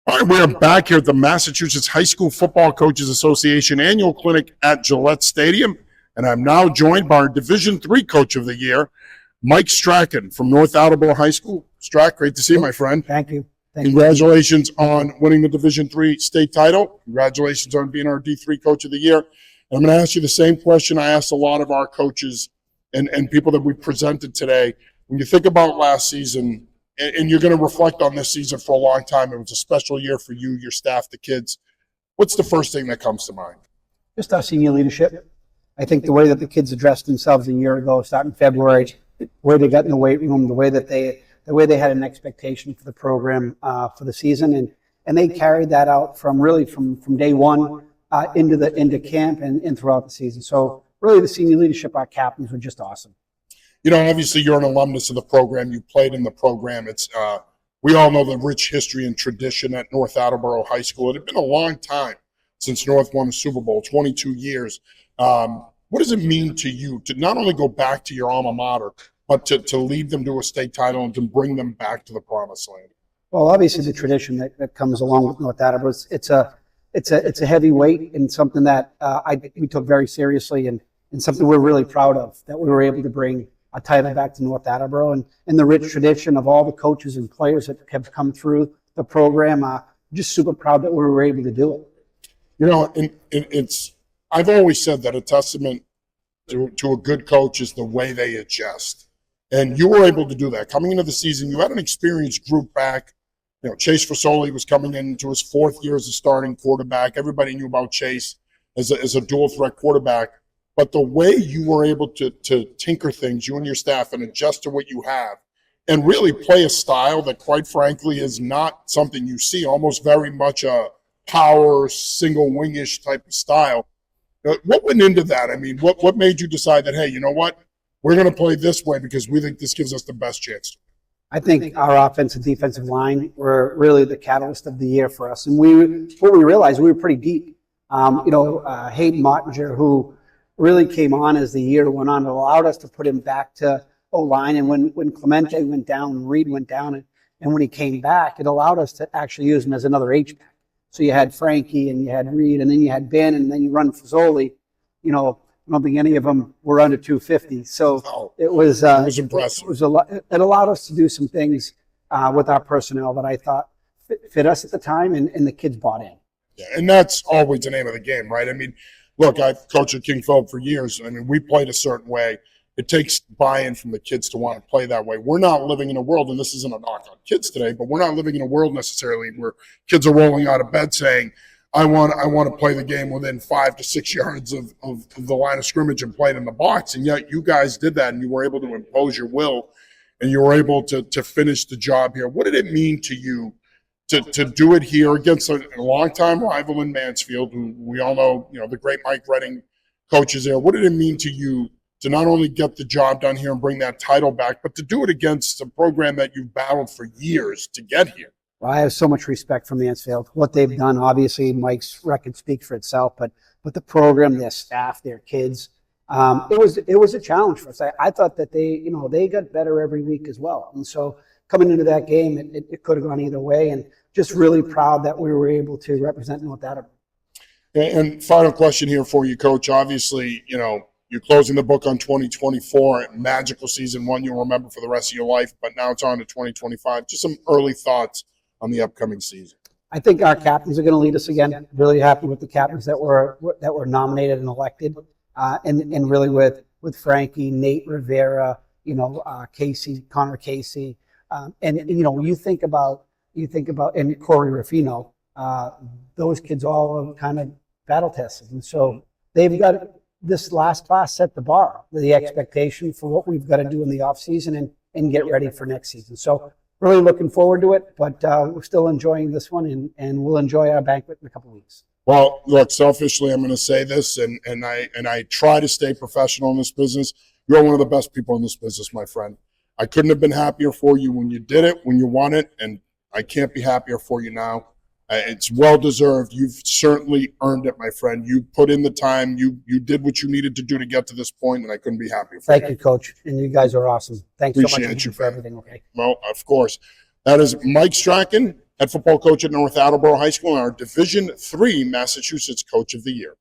All right, we are back here at the Massachusetts High School Football Coaches Association annual clinic at Gillette Stadium, and I'm now joined by our Division III Coach of the Year, Mike Strachan from North Attleboro High School. Strack, great to see you, my friend. Thank you. Congratulations on winning the Division III state title. Congratulations on being our D3 Coach of the Year. And I'm going to ask you the same question I asked a lot of our coaches and people that we presented today. When you think about last season, and you're going to reflect on this season for a long time, it was a special year for you, your staff, the kids. What's the first thing that comes to mind? Just our senior leadership. I think the way that the kids addressed themselves a year ago, starting February, where they got in the weight room, the way they had an expectation for the program for the season, and they carried that out from day one into camp and throughout the season. So really, the senior leadership, our captains, were just awesome. You know, obviously you're an alumnus of the program. You played in the program. It's we all know the rich history and tradition at North Attleboro High School. It had been a long time since North won the Super Bowl, 22 years. What does it mean to you to not only go back to your alma mater, but to lead them to a state title and to bring them back to the promised land? Well, obviously the tradition that comes along with North Attleboro, it's a heavy weight and something that we took very seriously and something we're really proud of, that we were able to bring a title back to North Attleboro and the rich tradition of all the coaches and players that have come through the program. Just super proud that we were able to do it. You know, it's I've always said that a testament to a good coach is the way they adjust. And you were able to do that. Coming into the season, you had an experienced group back. You know, Chase Fasoli was coming into his fourth year as a starting quarterback. Everybody knew about Chase as a dual threat quarterback. But the way you were able to tinker things, you and your staff, and adjust to what you have, and really play a style that, quite frankly, is not something you see, almost very much a power, single wingish type of style. What went into that? I mean, what made you decide that, hey, you know what, we're going to play this way because we think this gives us the best chance? I think our offensive defensive line were really the catalyst of the year for us. And what we realized, we were pretty deep. Hayden Mottinger, who really came on as the year went on. It allowed us to put him back to O-line. And when Clemente went down, Reed went down, and when he came back, it allowed us to actually use him as another H-back. So you had Frankie and you had Reed, and then you had Ben, and then you run Fasoli. You know, I don't think any of them were under 250. So it was impressive. It was a lot. It allowed us to do some things with our personnel that I thought fit us at the time, and the kids bought in. Yeah, and that's always the name of the game, right? I mean, look, I've coached at King Philip for years. I mean, we played a certain way. It takes buy-in from the kids to want to play that way. We're not living in a world, and this isn't a knock on kids today, but we're not living in a world necessarily where kids are rolling out of bed saying, I want to play the game within 5 to 6 yards of the line of scrimmage and play it in the box. And yet you guys did that, and you were able to impose your will, and you were able to finish the job here. What did it mean to you to do it here against a longtime rival in Mansfield, who we all know, you know, the great Mike Redding coaches there? What did it mean to you to not only get the job done here and bring that title back, but to do it against a program that you've battled for years to get here? Well, I have so much respect for Mansfield. What they've done, obviously, Mike's record speaks for itself, but the program, their staff, their kids, it was a challenge for us. I thought that they got better every week as well. And so coming into that game, it could have gone either way, and just really proud that we were able to represent North Attleboro. And final question here for you, Coach. Obviously, you know, you're closing the book on 2024, magical season, one you'll remember for the rest of your life, but now it's on to 2025. Just some early thoughts on the upcoming season. I think our captains are going to lead us again. Really happy with the captains that were nominated and elected, and really with Frankie, Nate Rivera, Connor Casey, and you think about and Corey Ruffino. Those kids all are kind of battle tested, and so they've got this last class set the bar, the expectation for what we've got to do in the off season and get ready for next season. So really looking forward to it, but we're still enjoying this one, and we'll enjoy our banquet in a couple of weeks. Well, look, selfishly, I'm going to say this, and I try to stay professional in this business. You're one of the best people in this business, my friend. I couldn't have been happier for you when you did it, when you won it, and I can't be happier for you now. It's well-deserved. You've certainly earned it, my friend. You put in the time. You did what you needed to do to get to this point, and I couldn't be happier for you. Thank you, Coach, and you guys are awesome. Thanks so much Appreciate you for everything, okay? Well, of course. That is Mike Strachan, head football coach at North Attleboro High School, and our Division III Massachusetts Coach of the Year.